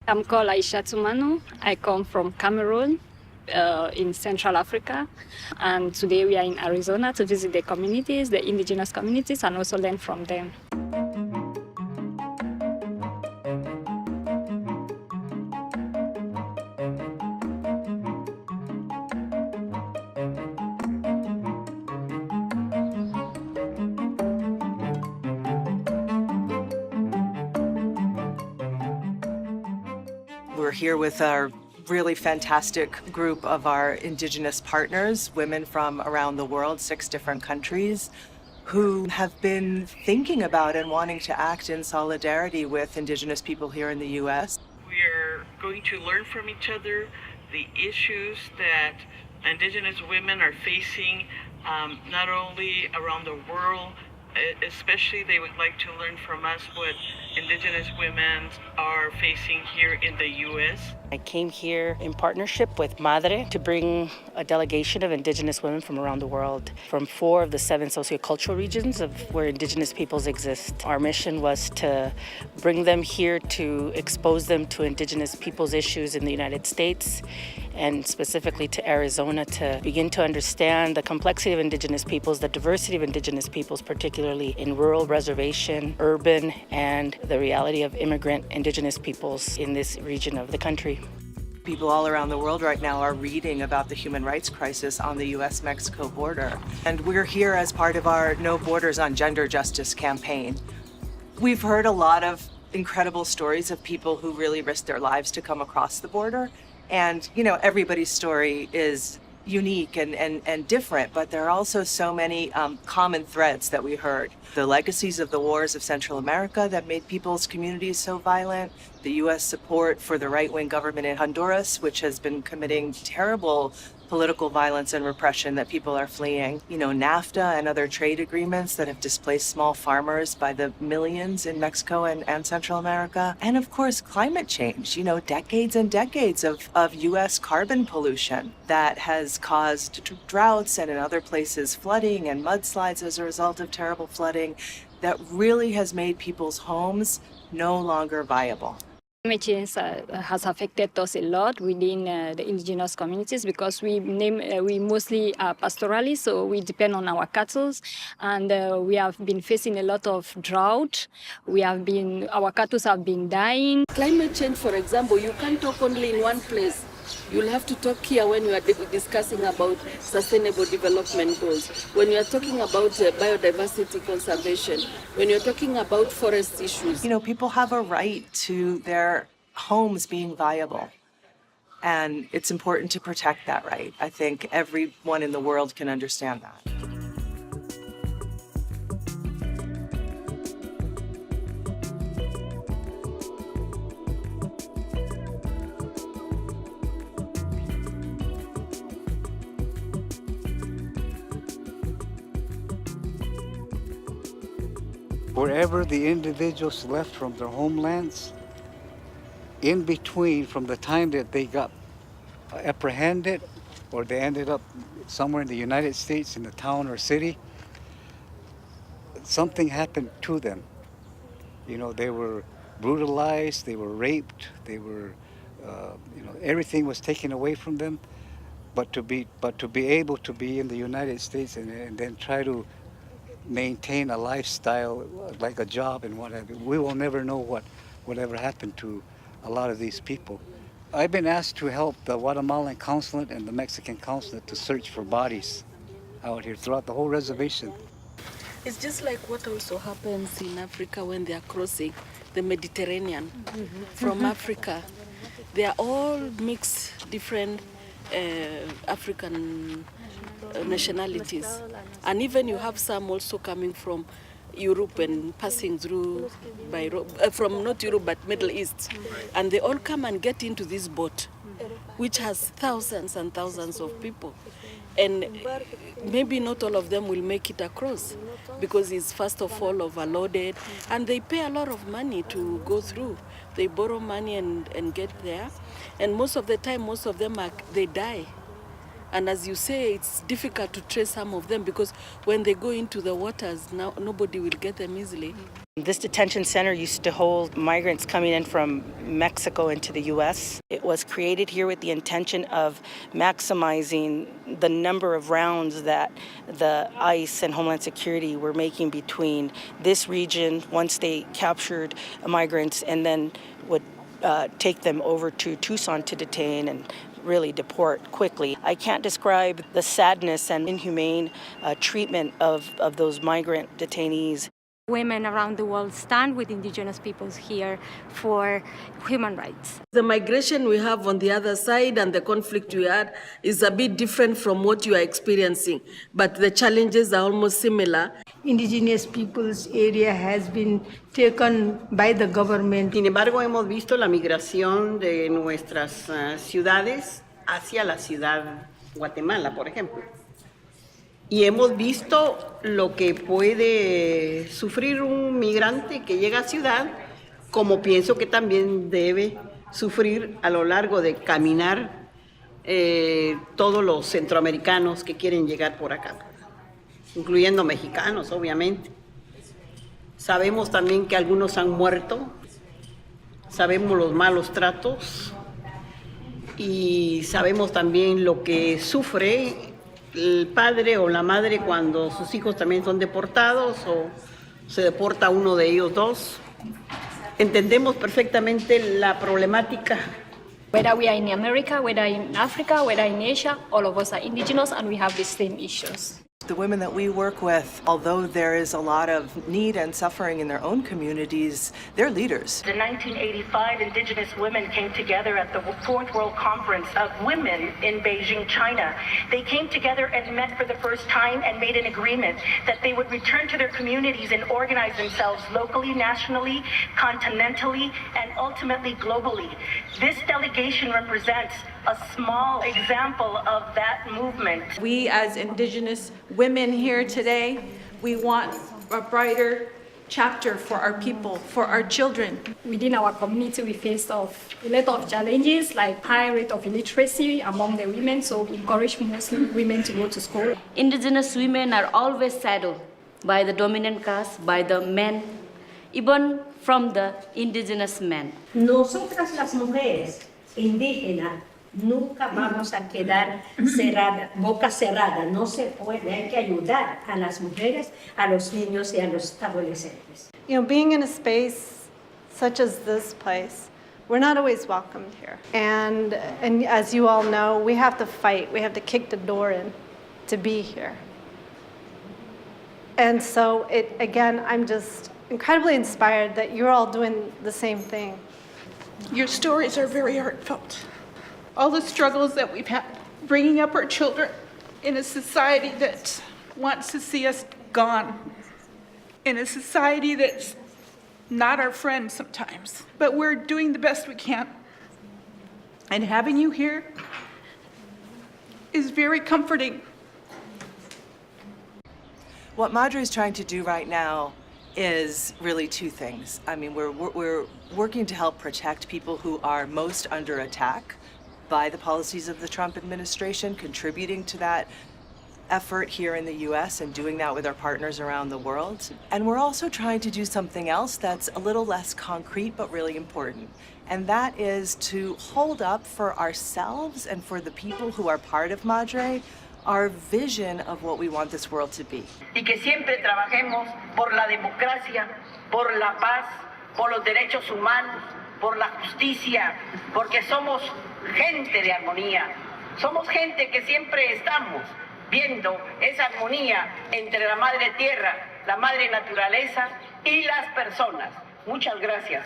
I'm called Aisha Tumanu. I come from Cameroon in Central Africa. And today we are in Arizona to visit the communities, the indigenous communities, and also learn from them. We're here with our really fantastic group of our Indigenous partners, women from around the world, 6 different countries, who have been thinking about and wanting to act in solidarity with Indigenous people here in the U.S. We're going to learn from each other the issues that Indigenous women are facing, not only around the world, especially they would like to learn from us what Indigenous women are facing here in the U.S. I came here in partnership with MADRE to bring a delegation of Indigenous women from around the world, from 4 of the 7 sociocultural regions of where Indigenous peoples exist. Our mission was to bring them here to expose them to Indigenous peoples issues in the United States, and specifically to Arizona, to begin to understand the complexity of Indigenous peoples, the diversity of Indigenous peoples, particularly in rural, reservation, urban, and the reality of immigrant Indigenous peoples in this region of the country. People all around the world right now are reading about the human rights crisis on the U.S.-Mexico border. And we're here as part of our No Borders on Gender Justice campaign. We've heard a lot of incredible stories of people who really risked their lives to come across the border. And, you know, everybody's story is unique and different, but there are also so many common threads that we heard. The legacies of the wars of Central America that made people's communities so violent, the U.S. support for the right-wing government in Honduras, which has been committing terrible political violence and repression that people are fleeing. You know, NAFTA and other trade agreements that have displaced small farmers by the millions in Mexico and Central America. And of course, climate change, you know, decades and decades of U.S. carbon pollution that has caused droughts and in other places flooding and mudslides as a result of terrible flooding that really has made people's homes no longer viable. Climate change has affected us a lot within the indigenous communities because we mostly are pastoralists, so we depend on our cattle, and we have been facing a lot of drought. Our cattle have been dying. Climate change, for example, you can't talk only in one place. You'll have to talk here when you are discussing about sustainable development goals, when you are talking about biodiversity conservation, when you're talking about forest issues. You know, people have a right to their homes being viable, and it's important to protect that right. I think everyone in the world can understand that. Wherever the individuals left from their homelands, in between from the time that they got apprehended or they ended up somewhere in the United States in a town or city, something happened to them. You know, they were brutalized, they were raped, they were, everything was taken away from them. But to be able to be in the United States and then try to maintain a lifestyle like a job and whatever, we will never know whatever happened to a lot of these people. I've been asked to help the Guatemalan consulate and the Mexican consulate to search for bodies out here throughout the whole reservation. It's just like what also happens in Africa when they are crossing the Mediterranean from Africa. They are all mixed, different African nationalities. And even you have some also coming from Europe and passing through from not Europe but Middle East. And they all come and get into this boat, which has thousands and thousands of people. And maybe not all of them will make it across because it's first of all overloaded, and they pay a lot of money to go through. They borrow money and get there. And most of the time, most of them they die. And as you say, it's difficult to trace some of them because when they go into the waters, now nobody will get them easily. This detention center used to hold migrants coming in from Mexico into the U.S. It was created here with the intention of maximizing the number of rounds that the ICE and Homeland Security were making between this region once they captured migrants and then would take them over to Tucson to detain and really deport quickly. I can't describe the sadness and inhumane treatment of those migrant detainees. Women around the world stand with Indigenous peoples here for human rights. The migration we have on the other side and the conflict we had is a bit different from what you are experiencing, but the challenges are almost similar. Indigenous Peoples area has been taken by the government. Sin embargo, hemos visto la migración de nuestras ciudades hacia la ciudad Guatemala, por ejemplo. Y hemos visto lo que puede sufrir un migrante que llega a ciudad, como pienso que también debe sufrir a lo largo de caminar todos los centroamericanos que quieren llegar por acá, incluyendo mexicanos, obviamente. Sabemos también que algunos han muerto, sabemos los malos tratos y sabemos también lo que sufre el padre o la madre cuando sus hijos también son deportados o se deporta uno de ellos dos. Entendemos perfectamente la problemática. Whether we are in America, whether in Africa, whether in Asia, all of us are indigenous and we have the same issues. The women that we work with, although there is a lot of need and suffering in their own communities, they're leaders. In 1985, Indigenous women came together at the Fourth World Conference of Women in Beijing, China. They came together and met for the first time and made an agreement that they would return to their communities and organize themselves locally, nationally, continentally, and ultimately globally. This delegation represents a small example of that movement. We as Indigenous women here today, we want a brighter chapter for our people, for our children. Within our community, we face a lot of challenges like high rate of illiteracy among the women, so we encourage Muslim women to go to school. Indigenous women are always shadowed by the dominant caste, by the men, even from the indigenous men. Nosotras las mujeres indígenas nunca vamos a quedar boca cerrada, no se puede, hay que ayudar a las mujeres, a los niños y a los adolescentes. You know, being in a space such as this place, we're not always welcomed here. And as you all know, we have to fight, we have to kick the door in to be here. And so again, I'm just incredibly inspired that you're all doing the same thing. Your stories are very heartfelt. All the struggles that we've had bringing up our children in a society that wants to see us gone, in a society that's not our friend sometimes, but we're doing the best we can. And having you here is very comforting. What MADRE is trying to do right now is really two things. I mean, we're working to help protect people who are most under attack by the policies of the Trump administration, contributing to that effort here in the US and doing that with our partners around the world. And we're also trying to do something else that's a little less concrete but really important. And that is to hold up for ourselves and for the people who are part of MADRE our vision of what we want this world to be. Y que siempre trabajemos por la democracia, por la paz, por los derechos humanos, por la justicia, porque somos gente de armonía. Somos gente que siempre estamos viendo esa armonía entre la madre tierra, la madre naturaleza y las personas. Muchas gracias.